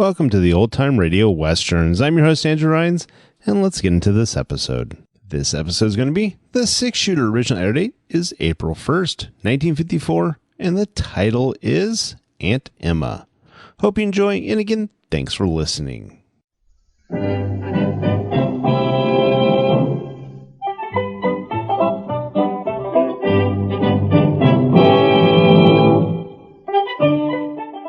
Welcome to the Old Time Radio Westerns. I'm your host, Andrew Rhynes, and let's get into this episode. This episode is going to be the six-shooter. Original air date is April 1st, 1954, and the title is Aunt Emma. Hope you enjoy, and again, thanks for listening.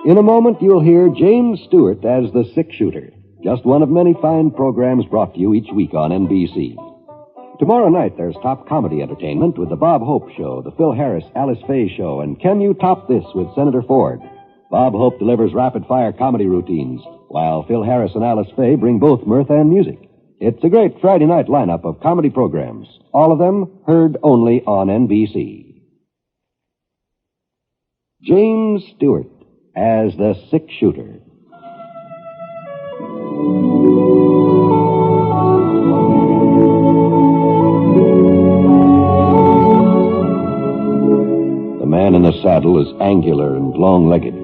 In a moment, you'll hear James Stewart as the six-shooter, just one of many fine programs brought to you each week on NBC. Tomorrow night, there's top comedy entertainment with the Bob Hope Show, the Phil Harris, Alice Faye Show, and Can You Top This with Senator Ford. Bob Hope delivers rapid-fire comedy routines, while Phil Harris and Alice Faye bring both mirth and music. It's a great Friday night lineup of comedy programs, all of them heard only on NBC. James Stewart as the six-shooter. The man in the saddle is angular and long-legged.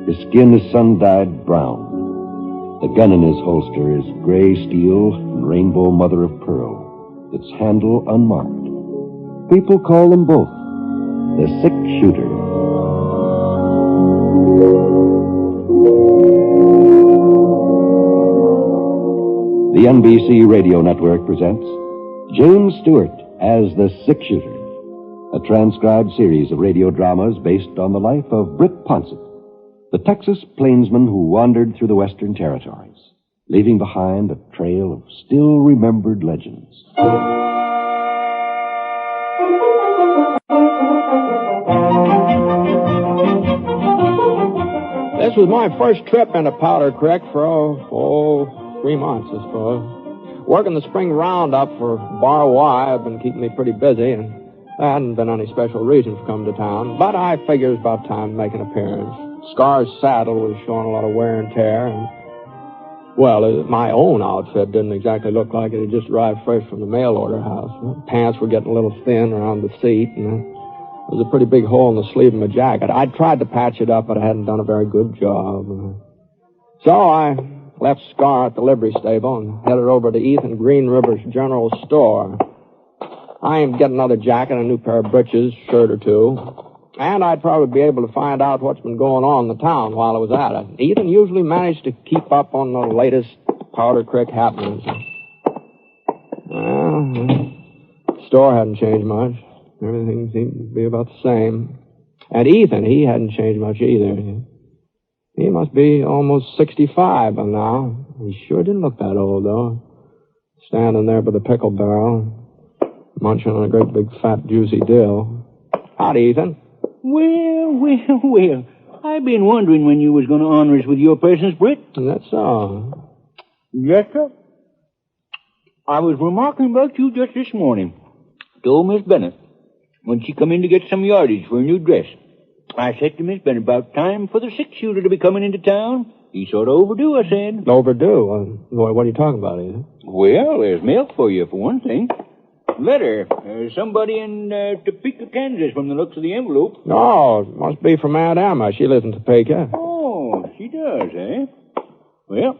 His skin is sun-dyed brown. The gun in his holster is gray steel and rainbow mother of pearl, its handle unmarked. People call them both the six-shooter. The NBC Radio Network presents James Stewart as the Six-Shooter, a transcribed series of radio dramas based on the life of Britt Ponset, the Texas plainsman who wandered through the Western Territories, leaving behind a trail of still-remembered legends. This was my first trip into Powder Creek for 3 months, I suppose. Working the spring roundup for Bar Y had been keeping me pretty busy, and there hadn't been any special reason for coming to town. But I figured it was about time to make an appearance. Scar's saddle was showing a lot of wear and tear, and, well, my own outfit didn't exactly look like it had just arrived fresh from the mail order house. Pants were getting a little thin around the seat, and there was a pretty big hole in the sleeve of my jacket. I'd tried to patch it up, but I hadn't done a very good job. So I left Scar at the livery stable and headed over to Ethan Green River's general store. I aimed to get another jacket, a new pair of breeches, shirt or two, and I'd probably be able to find out what's been going on in the town while I was at it. Ethan usually managed to keep up on the latest Powder Creek happenings. Well, the store hadn't changed much. Everything seemed to be about the same. And Ethan, he hadn't changed much either. He must be almost 65 by now. He sure didn't look that old, though. Standing there by the pickle barrel, munching on a great big fat juicy dill. Howdy, Ethan. Well. I've been wondering when you was going to honor us with your presence, Britt. That's all. Yes, sir. I was remarking about you just this morning. Told Miss Bennett when she come in to get some yardage for a new dress. I said to Miss Bennett about time for the six-shooter to be coming into town. He's sort of overdue, I said. Overdue? What are you talking about, Ethan? Well, there's milk for you, for one thing. Letter. Somebody in Topeka, Kansas, from the looks of the envelope. Oh, it must be from Aunt Emma. She lives in Topeka. Oh, she does, eh? Well,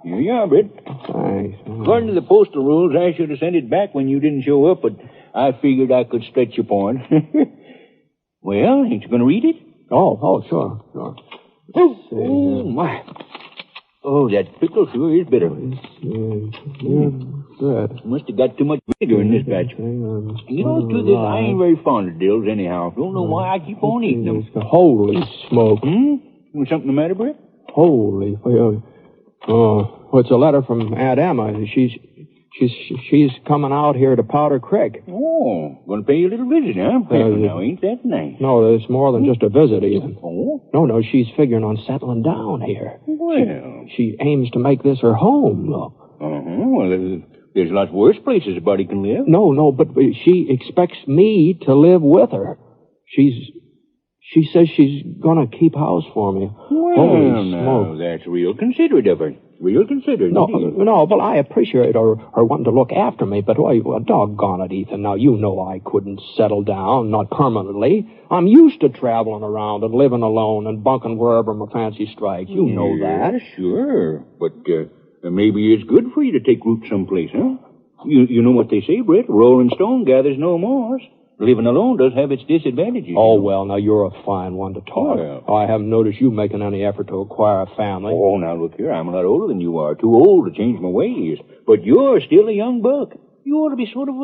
here you are, Britt. Thanks. According to the postal rules, I should have sent it back when you didn't show up, but I figured I could stretch your point. Well, ain't you going to read it? Oh, sure. Oh, my. Oh, that pickle sure is bitter. Good. Must have got too much vinegar in this batch. You know, to this, I ain't very fond of dills anyhow. Don't know why I keep on eating them. Holy smoke. Was something the matter, Britt? Holy. Oh, it's a letter from Aunt Emma. She's coming out here to Powder Creek. Oh, going to pay you a little visit, huh? Now, ain't that nice? No, it's more than just a visit, Ethan. Oh? No, she's figuring on settling down here. Well. She aims to make this her home, look. Well, there's lots worse places a body can live. No, but she expects me to live with her. She says she's going to keep house for me. Well, Holy now, smoke. that's real considerate of her. Real considerate. No, but I appreciate her wanting to look after me, but well, doggone it, Ethan. Now, you know I couldn't settle down, not permanently. I'm used to traveling around and living alone and bunking wherever my fancy strikes. You know that. Sure. But maybe it's good for you to take root someplace, huh? You know what they say, Britt? Rolling stone gathers no moss. Living alone does have its disadvantages. Oh, well, now, you're a fine one to talk. Well. I haven't noticed you making any effort to acquire a family. Oh, now, look here. I'm a lot older than you are. Too old to change my ways. But you're still a young buck. You ought to be sort of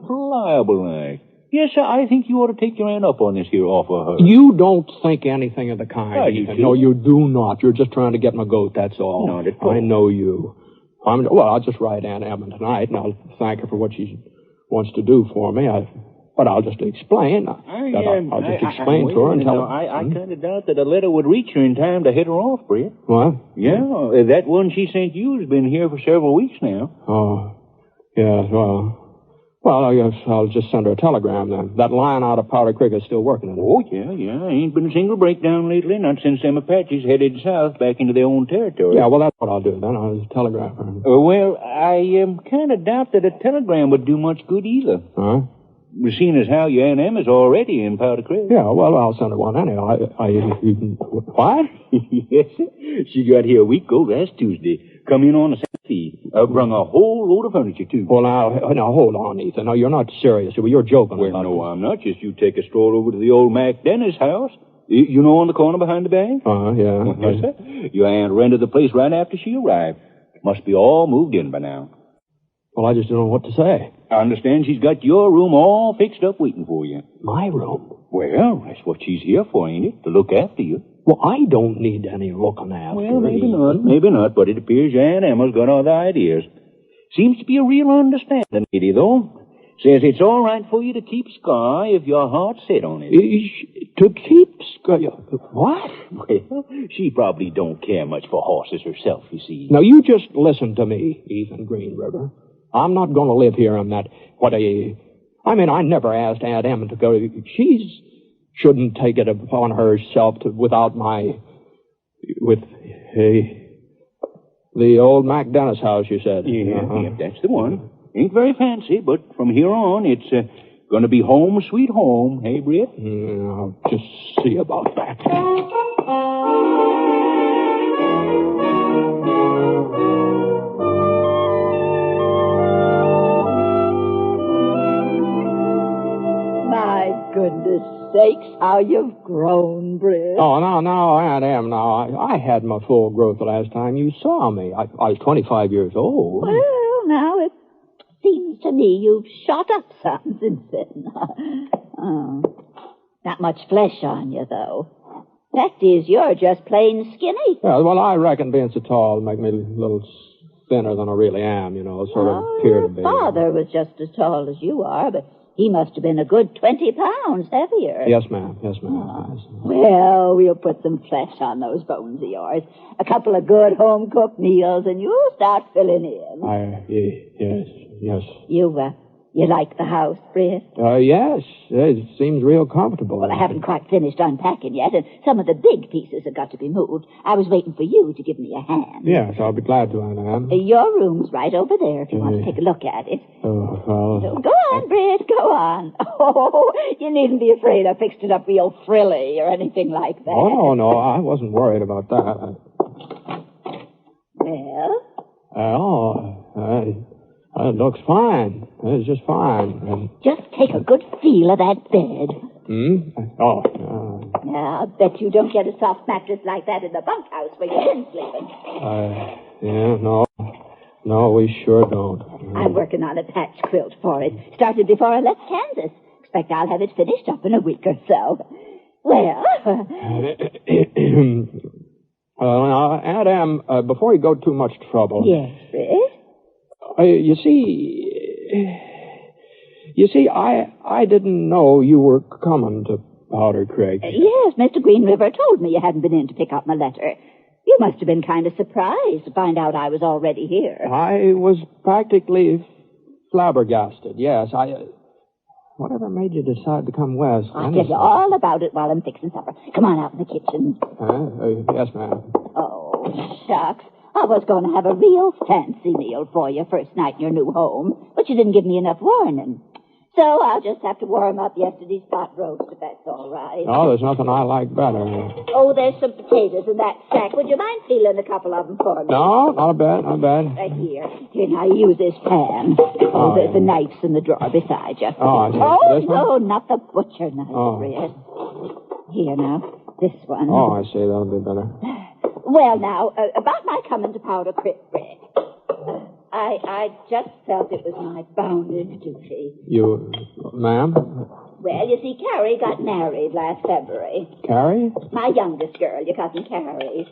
pliable like. Yes, sir, I think you ought to take your aunt up on this here offer. You don't think anything of the kind, you Ethan. do. No, you do not. You're just trying to get my goat, that's all. Not at all. I know you. I'll just write Aunt Emma tonight, and I'll thank her for what she wants to do for me. But I'll just explain. I'll just explain to her and tell her. I kind of doubt that a letter would reach her in time to hit her off, Britt. What? Yeah, that one she sent you has been here for several weeks now. Oh, yeah, well, I guess I'll just send her a telegram then. That line out of Powder Creek is still working. Oh, yeah. Ain't been a single breakdown lately, not since them Apaches headed south back into their own territory. Yeah, well, that's what I'll do then. I'll telegraph her. Well, I kind of doubt that a telegram would do much good either. Huh? Seeing as how your Aunt Emma's already in Powder Creek. Yeah, well, I'll send her one anyhow. What? Yes, she got here a week ago last Tuesday. Come in on a Saturday. Brung a whole load of furniture, too. Well, now, hold on, Ethan. No, you're not serious. You're joking. Well, no, I'm not. Just you take a stroll over to the old Mac Dennis house. You know, on the corner behind the bank? Yeah. Yes, sir. Your aunt rented the place right after she arrived. Must be all moved in by now. Well, I just don't know what to say. I understand she's got your room all fixed up waiting for you. My room? Well, that's what she's here for, ain't it? To look after you. Well, I don't need any looking after. Well, maybe not, but it appears your Aunt Emma's got other ideas. Seems to be a real understanding lady, though. Says it's all right for you to keep Sky if your heart's set on it. To keep Sky? What? Well, she probably don't care much for horses herself, you see. Now, you just listen to me, Ethan Green River. I'm not going to live here on that, I never asked Aunt Emma to go. She shouldn't take it upon herself with the old Mac Dennis house, you said. Yeah, that's the one. Ain't very fancy, but from here on, it's going to be home sweet home. Hey, Britt? I'll just see about that. Goodness sakes, how you've grown, Britt. Oh, no, Aunt Em, no. I had my full growth the last time you saw me. I was 25 years old. Well, now, it seems to me you've shot up some since then. Not much flesh on you, though. Fact is, you're just plain skinny. Yeah, well, I reckon being so tall make me a little thinner than I really am, sort of appear to be. Your father was just as tall as you are, but he must have been a good 20 pounds heavier. Yes, ma'am. Well, we'll put some flesh on those bones of yours. A couple of good home-cooked meals, and you'll start filling in. Yes. You like the house, Britt? Yes. It seems real comfortable. Well, I haven't quite finished unpacking yet, and some of the big pieces have got to be moved. I was waiting for you to give me a hand. Yes, I'll be glad to, Aunt Em. Your room's right over there if you want to take a look at it. Oh, well... Go on, Britt, go on. Oh, you needn't be afraid I fixed it up real frilly or anything like that. Oh, no, I wasn't worried about that. Well? It looks fine. It's just fine. Just take a good feel of that bed. Oh. I'll bet you don't get a soft mattress like that in the bunkhouse where you've been sleeping. No, we sure don't. I'm working on a patch quilt for it. Started before I left Kansas. Expect I'll have it finished up in a week or so. Well... Aunt Em, before you go too much trouble... Yes, Britt? You see, I didn't know you were coming to Powder Creek. Yes, Mr. Green River told me you hadn't been in to pick up my letter. You must have been kind of surprised to find out I was already here. I was practically flabbergasted, yes. Whatever made you decide to come west? I'll tell you all about it while I'm fixing supper. Come on out in the kitchen. Yes, ma'am. Oh, shucks. I was going to have a real fancy meal for you first night in your new home, but you didn't give me enough warning. So I'll just have to warm up yesterday's pot roast, if that's all right. Oh, there's nothing I like better. Oh, there's some potatoes in that sack. Would you mind peeling a couple of them for me? No, not bad, not bad. Right here. Here, now, use this pan. Oh, there's the knife's in the drawer beside you. Oh, I see. Oh, This one? no, not the butcher knife, Oh. Britt. Here, now, this one. Oh, I see. That'll be better. Well, now, about my coming to Powder Creek, Britt. I just felt it was my bounden duty. You, ma'am? Well, you see, Carrie got married last February. Carrie? My youngest girl, your cousin Carrie.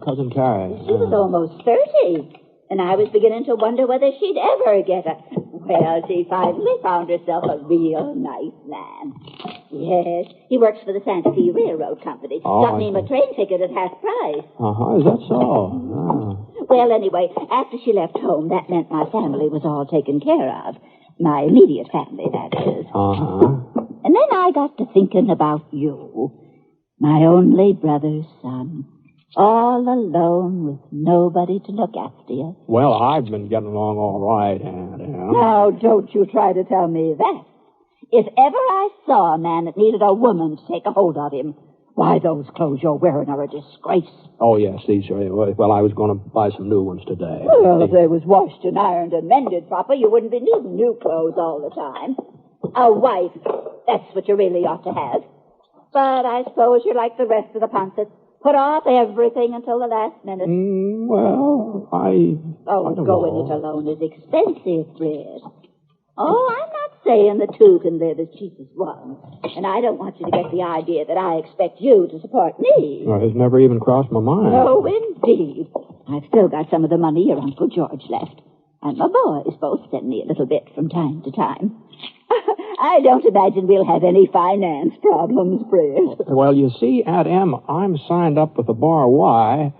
Cousin Carrie. She was almost 30, and I was beginning to wonder whether she'd ever get a... Well, she finally found herself a real nice man. Yes, he works for the Santa Fe Railroad Company. Got me a train ticket at half price. Uh-huh, is that so? Oh. Well, anyway, after she left home, that meant my family was all taken care of. My immediate family, that is. Uh-huh. And then I got to thinking about you, my only brother's son. All alone with nobody to look after you. Well, I've been getting along all right, Aunt Em. Now, don't you try to tell me that. If ever I saw a man that needed a woman to take a hold of him, why, those clothes you're wearing are a disgrace. Oh, yes, these are. Well, I was going to buy some new ones today. Well, if they was washed and ironed and mended proper, you wouldn't be needing new clothes all the time. A wife, that's what you really ought to have. But I suppose you're like the rest of the Ponsets. Put off everything until the last minute. Well, I don't going know. it alone is expensive, Britt. Oh, I'm not saying the two can live as cheap as one. And I don't want you to get the idea that I expect you to support me. Well, it's never even crossed my mind. No, indeed. I've still got some of the money your Uncle George left. And my boys both send me a little bit from time to time. I don't imagine we'll have any finance problems, Britt. Well, you see, Aunt Em, I'm signed up with the Bar Y,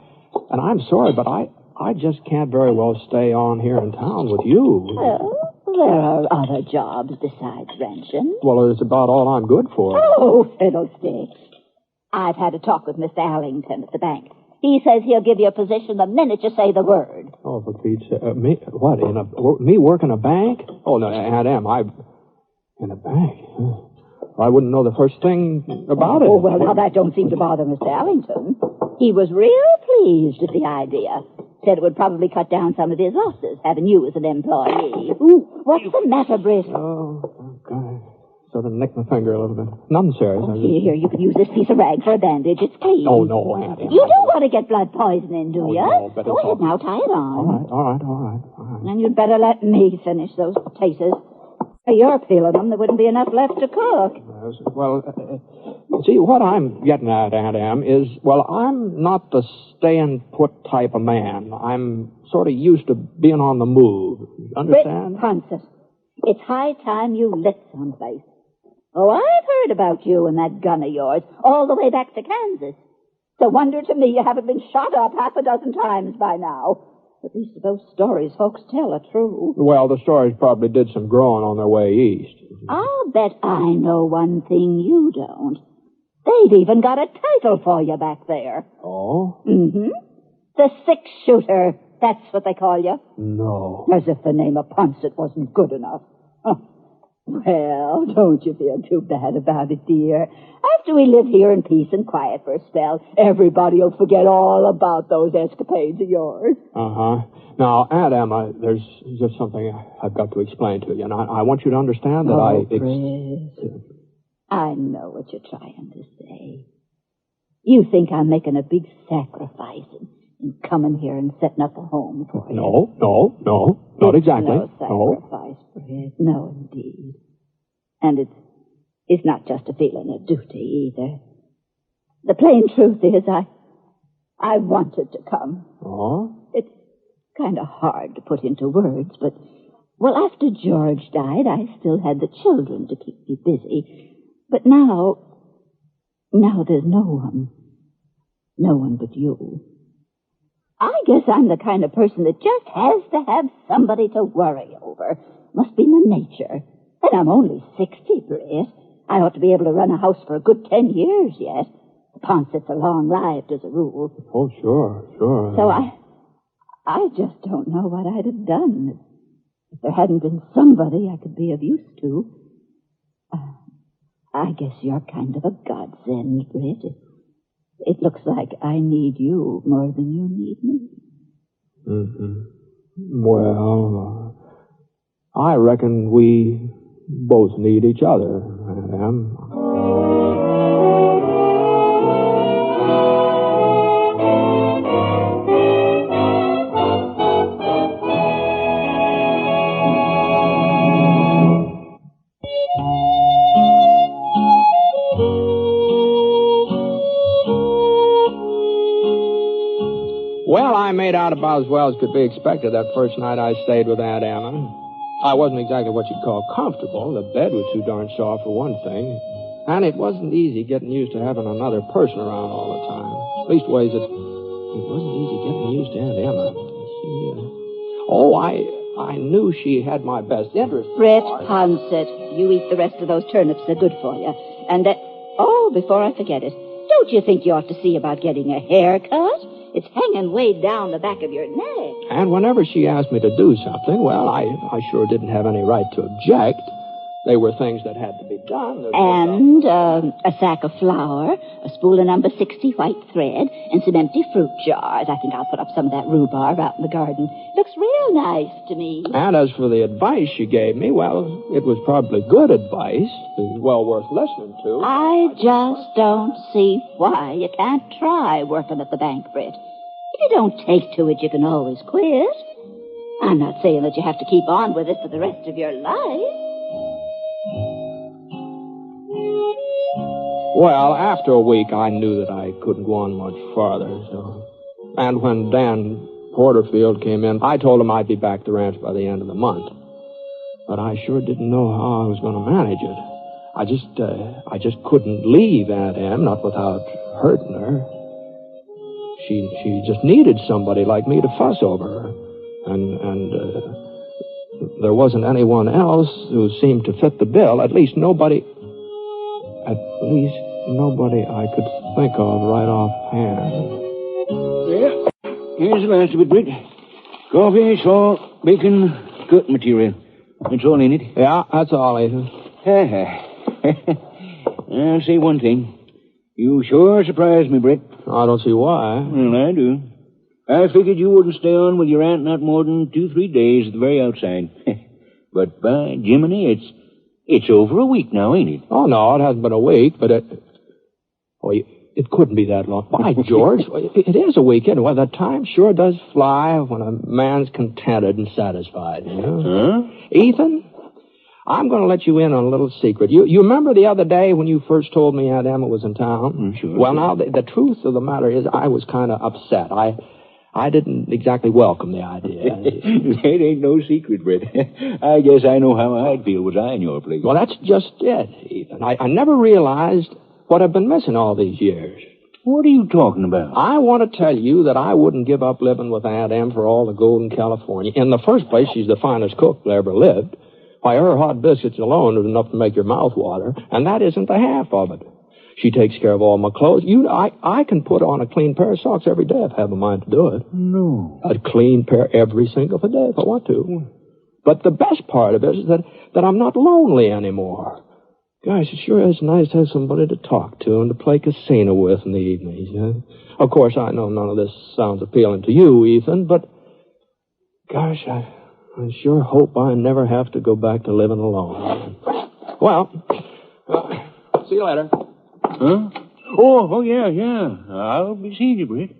and I'm sorry, but I just can't very well stay on here in town with you. Well, there are other jobs besides ranching. Well, it's about all I'm good for. Oh, fiddlesticks. I've had a talk with Mr. Allington at the bank. He says he'll give you a position the minute you say the word. Oh, for Pete's sake. Me work in a bank? Oh, no, Aunt Em, in a bank? I wouldn't know the first thing about it. Oh, well, now that don't seem to bother Mr. Allington. He was real pleased with the idea. Said it would probably cut down some of his losses, having you as an employee. Ooh, what's the matter, Britt? Oh, okay. Sort of nicked my finger a little bit. Nothing serious. Here, you can use this piece of rag for a bandage. It's clean. Oh, no, Aunt Em. You don't want to get blood poisoning, do you? No, but Go ahead now, tie it on. All right. And you'd better let me finish those potatoes. If you're peeling them, there wouldn't be enough left to cook. Well, see, what I'm getting at, Aunt Em, is, well, I'm not the stay-and-put type of man. I'm sort of used to being on the move. Understand? Ponset, it's high time you lit someplace. Oh, I've heard about you and that gun of yours all the way back to Kansas. It's a wonder to me you haven't been shot up half a dozen times by now. At least those stories folks tell are true. Well, the stories probably did some growing on their way east. I'll bet I know one thing you don't. They've even got a title for you back there. Oh? Mm-hmm. The six-shooter. That's what they call you. No. As if the name of Ponset wasn't good enough. Huh. Well, don't you feel too bad about it, dear. After we live here in peace and quiet for a spell, everybody will forget all about those escapades of yours. Uh-huh. Now, Aunt Emma, there's just something I've got to explain to you, and I want you to understand that Chris, I know what you're trying to say. You think I'm making a big sacrifice in coming here and setting up a home for you. No, not exactly. No sacrifice, Britt. No, indeed. And it's not just a feeling of duty, either. The plain truth is, I wanted to come. Oh? It's kind of hard to put into words, but, well, after George died, I still had the children to keep me busy. But now there's no one. No one but you. I guess I'm the kind of person that just has to have somebody to worry over. Must be my nature. And I'm only 60, Britt. I ought to be able to run a house for a good 10 years yet. Ponsets are long-lived as a rule. Oh, sure. So I just don't know what I'd have done if there hadn't been somebody I could be of use to. I guess you're kind of a godsend, Britt. It looks like I need you more than you need me. Mm-hmm. Well, I reckon we both need each other, Madam. Well, I made out about as well as could be expected that first night I stayed with Aunt Emma. I wasn't exactly what you'd call comfortable. The bed was too darn soft for one thing. And it wasn't easy getting used to having another person around all the time. Leastways, it wasn't easy getting used to Aunt Emma. I knew she had my best interest. Britt, Ponset, you eat the rest of those turnips. They're good for you. And before I forget it, don't you think you ought to see about getting a haircut? It's hanging way down the back of your neck. And whenever she asked me to do something, well, I sure didn't have any right to object. They were things that had to be done. And a sack of flour, a spool of number 60 white thread, and some empty fruit jars. I think I'll put up some of that rhubarb out in the garden. Looks real nice to me. And as for the advice she gave me, well, it was probably good advice. It was well worth listening to. I just don't see why you can't try working at the bank, Britt. If you don't take to it, you can always quit. I'm not saying that you have to keep on with it for the rest of your life. Well, after a week, I knew that I couldn't go on much farther. And when Dan Porterfield came in, I told him I'd be back to the ranch by the end of the month. But I sure didn't know how I was going to manage it. I just couldn't leave Aunt Em, not without hurting her. She just needed somebody like me to fuss over her. And there wasn't anyone else who seemed to fit the bill. At least nobody I could think of right offhand. Yeah, here's the last of it, Britt. Coffee, salt, bacon, cook material. That's all in it. Yeah, that's all, Ethan. I'll say one thing. You sure surprised me, Britt. I don't see why. Well, I do. I figured you wouldn't stay on with your aunt not more than 2-3 days at the very outside. But by Jiminy, it's over a week now, ain't it? Oh, no, it hasn't been a week, but it couldn't be that long. By George, it is a week anyway. The time sure does fly when a man's contented and satisfied, you know? Huh? Ethan, I'm going to let you in on a little secret. You remember the other day when you first told me Aunt Emma was in town? Sure. Well, now, the truth of the matter is I was kind of upset. I didn't exactly welcome the idea. It ain't no secret, Britt. I guess I know how I'd feel was I in your place. Well, that's just it, Ethan. I never realized what I've been missing all these years. What are you talking about? I want to tell you that I wouldn't give up living with Aunt Em for all the gold in California. In the first place, she's the finest cook that ever lived. Why, her hot biscuits alone are enough to make your mouth water, and that isn't the half of it. She takes care of all my clothes. I can put on a clean pair of socks every day if I have a mind to do it. No. A clean pair every single day if I want to. But the best part of it is that I'm not lonely anymore. Gosh, it sure is nice to have somebody to talk to and to play casino with in the evenings. Huh? Of course, I know none of this sounds appealing to you, Ethan, but gosh, I sure hope I never have to go back to living alone. Well, see you later. Huh? Oh, yeah. I'll be seeing you, Britt.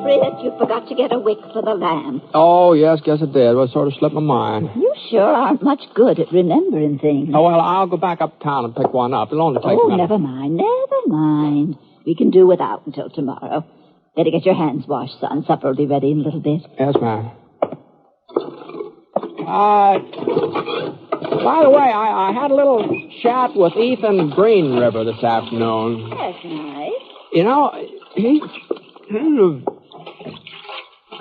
Britt, you forgot to get a wick for the lamp. Oh, yes, guess it did. Well, it sort of slipped my mind. You sure aren't much good at remembering things. Oh, well, I'll go back uptown and pick one up. It'll only take a minute. Never mind. We can do without until tomorrow. Better get your hands washed, son. Supper will be ready in a little bit. Yes, ma'am. By the way, I had a little chat with Ethan Green River this afternoon. That's nice. You know, he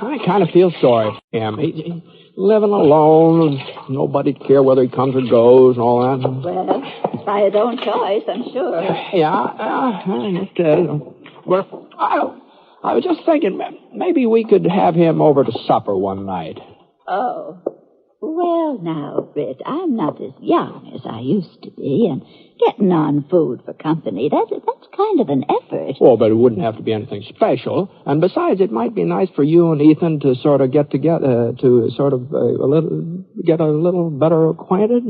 I kind of feel sorry for him. He's living alone. Nobody care whether he comes or goes and all that. Well, by his own choice, I'm sure. Yeah, it is. Well, I was just thinking maybe we could have him over to supper one night. Oh. Well, now, Britt, I'm not as young as I used to be, and getting on food for company, that's kind of an effort. Oh, but it wouldn't have to be anything special. And besides, it might be nice for you and Ethan to sort of get together, to sort of get a little better acquainted.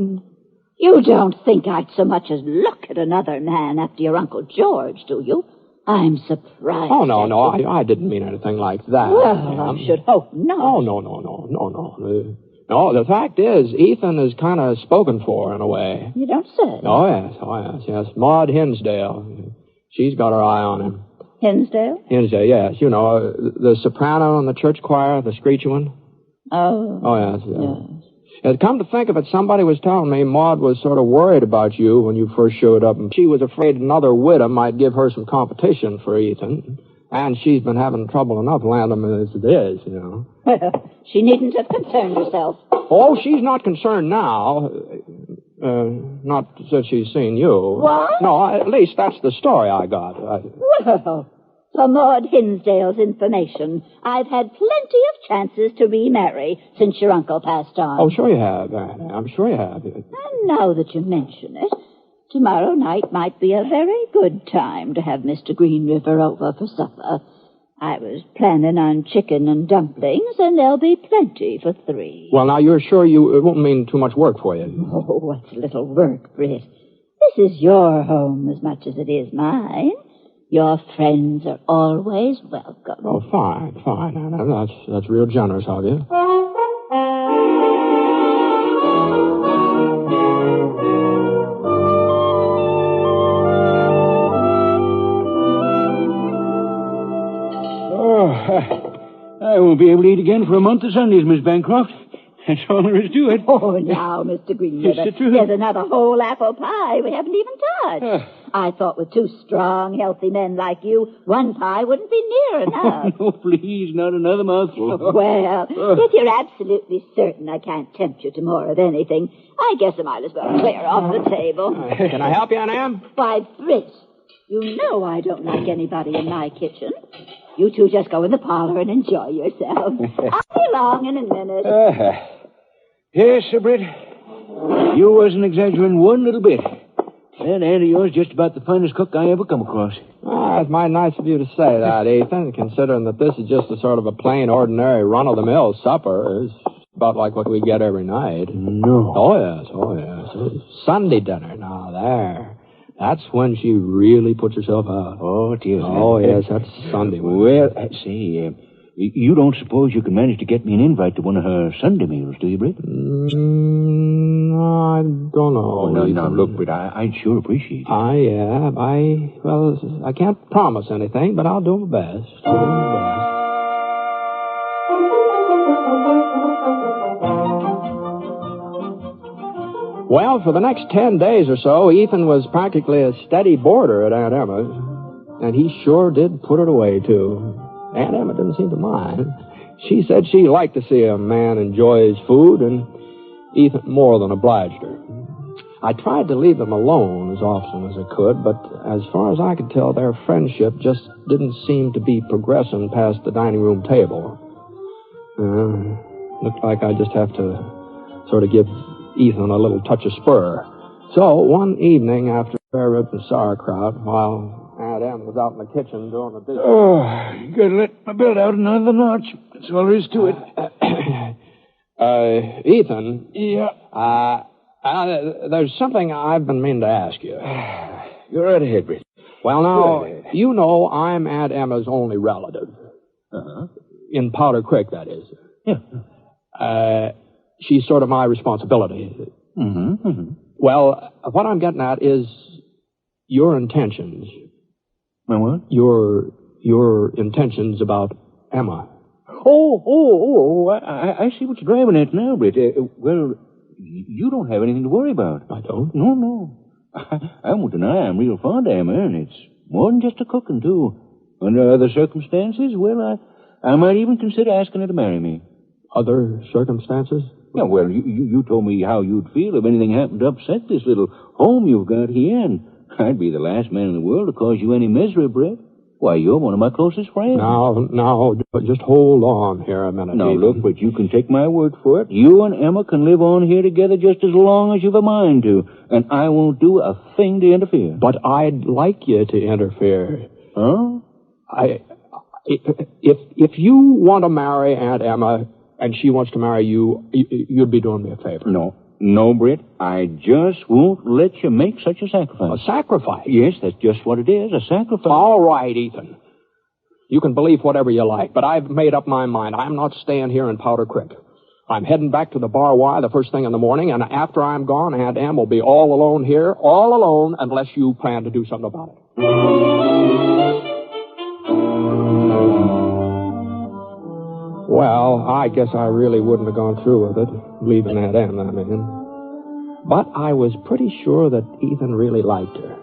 You don't think I'd so much as look at another man after your Uncle George, do you? I'm surprised. Oh, no, I didn't mean anything like that. Well, I should hope not. Oh, no. No, the fact is, Ethan is kind of spoken for in a way. You don't say. Oh, yes. Maud Hinsdale. She's got her eye on him. Hinsdale? Hinsdale, yes. You know, the soprano in the church choir, the screechy one. Oh. Yes. And come to think of it, somebody was telling me Maud was sort of worried about you when you first showed up, and she was afraid another widow might give her some competition for Ethan. And she's been having trouble enough landing him as it is, you know. Well, she needn't have concerned herself. Oh, she's not concerned now. Not since she's seen you. What? No, at least that's the story I got. Well, for Maud Hinsdale's information, I've had plenty of chances to remarry since your uncle passed on. Oh, sure you have. I'm sure you have. And now that you mention it, tomorrow night might be a very good time to have Mr. Green River over for supper. I was planning on chicken and dumplings, and there'll be plenty for 3. Well, now, you're sure it won't mean too much work for you? Oh, what's little work, Britt? This is your home as much as it is mine. Your friends are always welcome. Oh, fine. That's real generous of you. I won't be able to eat again for a month of Sundays, Miss Bancroft. That's all there is to it. Oh, now, Mr. Greenriver, It's the truth. there's another whole apple pie we haven't even touched. I thought with 2 strong, healthy men like you, one pie wouldn't be near enough. No, please, not another mouthful. Well, if you're absolutely certain I can't tempt you to more of anything, I guess I might as well clear off the table. Can I help you, Aunt Em? Why, Britt, you know I don't like anybody in my kitchen. You two just go in the parlor and enjoy yourself. I'll be along in a minute. Yes, Sir Britt. You wasn't exaggerating one little bit. That aunt of yours is just about the finest cook I ever come across. It's mighty nice of you to say that, Ethan, considering that this is just a sort of a plain, ordinary, run-of-the-mill supper. It's about like what we get every night. No. Oh, yes. Sunday dinner, now, there. That's when she really puts herself out. Oh, dear. Oh, yes, that's Sunday. Well, say, you don't suppose you can manage to get me an invite to one of her Sunday meals, do you, Britt? No, I don't know. Oh, no, look, Britt, I'd sure appreciate it. Well, I can't promise anything, but I'll do my best. Well, for the next 10 days or so, Ethan was practically a steady boarder at Aunt Emma's. And he sure did put it away, too. Aunt Emma didn't seem to mind. She said she liked to see a man enjoy his food, and Ethan more than obliged her. I tried to leave them alone as often as I could, but as far as I could tell, their friendship just didn't seem to be progressing past the dining room table. Looked like I just have to sort of give Ethan a little touch of spur. So, one evening after spare ribs and sauerkraut, while Aunt Em was out in the kitchen doing the dishes... Oh, you gotta let my belt out another notch. That's all there is to it. Ethan? Yeah? There's something I've been meaning to ask you. You're right ahead, Britt. Well, now, you know I'm Aunt Emma's only relative. Uh-huh. In Powder Creek, that is. Yeah. She's sort of my responsibility. Mm-hmm. Well, what I'm getting at is your intentions. My what? Your intentions about Emma. Oh, I see what you're driving at now, Britt. Well, you don't have anything to worry about. I don't? No. I won't deny I'm real fond of Emma, and it's more than just a cooking, too. Under other circumstances, well, I might even consider asking her to marry me. Other circumstances? Yeah, well, you told me how you'd feel if anything happened to upset this little home you've got here, and I'd be the last man in the world to cause you any misery, Britt. Why, you're one of my closest friends. Now, just hold on here a minute. Now, Ethan. look, but you can take my word for it. You and Emma can live on here together just as long as you've a mind to, and I won't do a thing to interfere. But I'd like you to interfere. Huh? If you want to marry Aunt Emma and she wants to marry you, you'd be doing me a favor. No, Britt. I just won't let you make such a sacrifice. A sacrifice? Yes, that's just what it is, a sacrifice. All right, Ethan. You can believe whatever you like, but I've made up my mind. I'm not staying here in Powder Creek. I'm heading back to the Bar Y the first thing in the morning, and after I'm gone, Aunt Em will be all alone here, all alone, unless you plan to do something about it. Well, I guess I really wouldn't have gone through with it, leaving Aunt Em, I mean. But I was pretty sure that Ethan really liked her.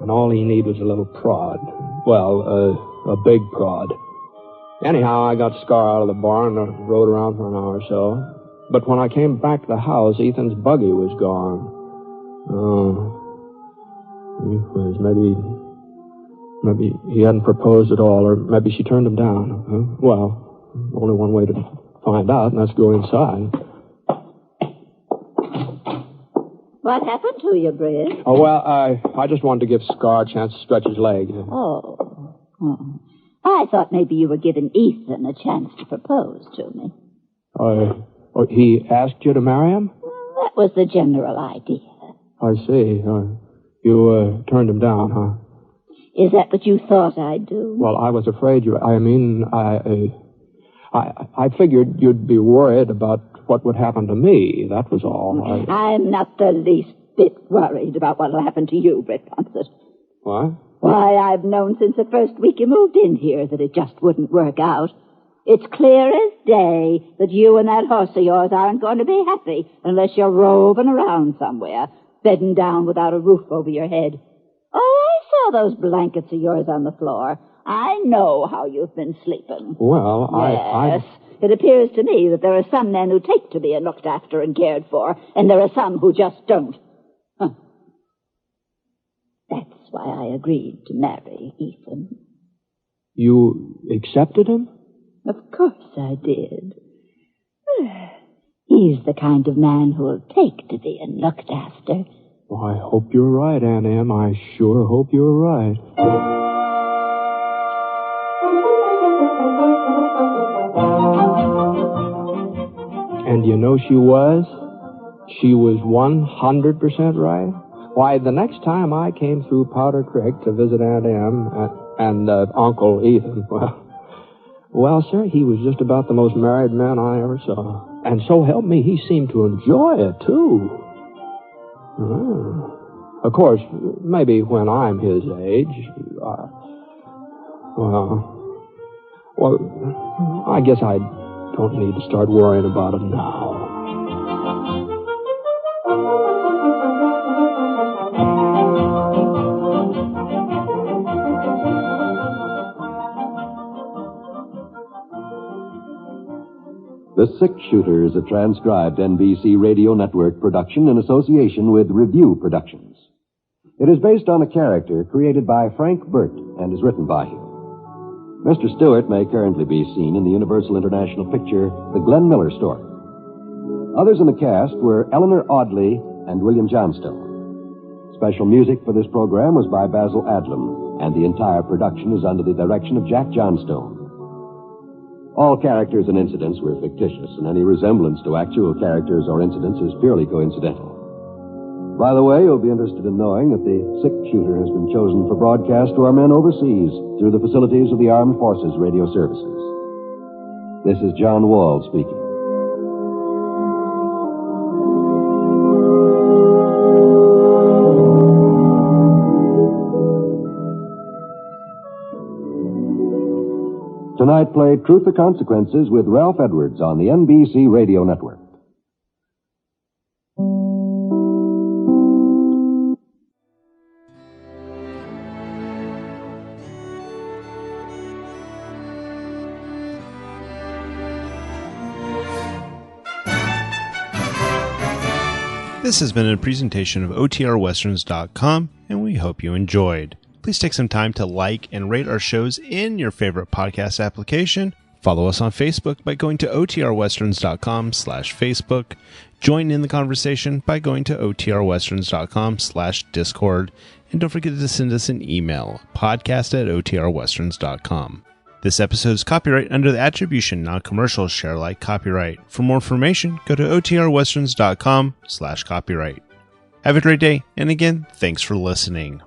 And all he needed was a little prod. Well, a big prod. Anyhow, I got Scar out of the barn and rode around for an hour or so. But when I came back to the house, Ethan's buggy was gone. Maybe he hadn't proposed at all, or maybe she turned him down. Well, only one way to find out, and that's go inside. What happened to you, Britt? Oh, well, I just wanted to give Scar a chance to stretch his leg. Oh. I thought maybe you were giving Ethan a chance to propose to me. He asked you to marry him? That was the general idea. I see. You turned him down, huh? Is that what you thought I'd do? Well, I was afraid you... I figured you'd be worried about what would happen to me. That was all. I'm not the least bit worried about what'll happen to you, Britt Ponset. What? Why, I've known since the first week you moved in here that it just wouldn't work out. It's clear as day that you and that horse of yours aren't going to be happy unless you're roving around somewhere, bedding down without a roof over your head. Oh, I saw those blankets of yours on the floor. I know how you've been sleeping. Well, Yes. It appears to me that there are some men who take to being looked after and cared for, and there are some who just don't. Huh. That's why I agreed to marry Ethan. You accepted him? Of course I did. He's the kind of man who'll take to being looked after. Well, I hope you're right, Aunt Em. I sure hope you're right. And you know she was? She was 100% right. Why, the next time I came through Powder Creek to visit Aunt Em and Uncle Ethan, well, sir, he was just about the most married man I ever saw. And so help me, he seemed to enjoy it, too. Of course, maybe when I'm his age, well, I guess I don't need to start worrying about it now. The Six Shooter is a transcribed NBC Radio Network production in association with Review Productions. It is based on a character created by Frank Burt and is written by him. Mr. Stewart may currently be seen in the Universal International picture The Glenn Miller Story. Others in the cast were Eleanor Audley and William Johnstone. Special music for this program was by Basil Adlam, and the entire production is under the direction of Jack Johnstone. All characters and incidents were fictitious, and any resemblance to actual characters or incidents is purely coincidental. By the way, you'll be interested in knowing that the Six Shooter has been chosen for broadcast to our men overseas through the facilities of the Armed Forces Radio Services. This is John Wall speaking. Tonight played Truth or Consequences with Ralph Edwards on the NBC Radio Network. This has been a presentation of OTRWesterns.com, and we hope you enjoyed. Please take some time to like and rate our shows in your favorite podcast application. Follow us on Facebook by going to OTRWesterns.com/Facebook. Join in the conversation by going to OTRWesterns.com/Discord. And don't forget to send us an email, podcast@OTRWesterns.com. This episode is copyright under the Attribution Non-Commercial Share Alike copyright. For more information, go to OTRWesterns.com/copyright. Have a great day, and again, thanks for listening.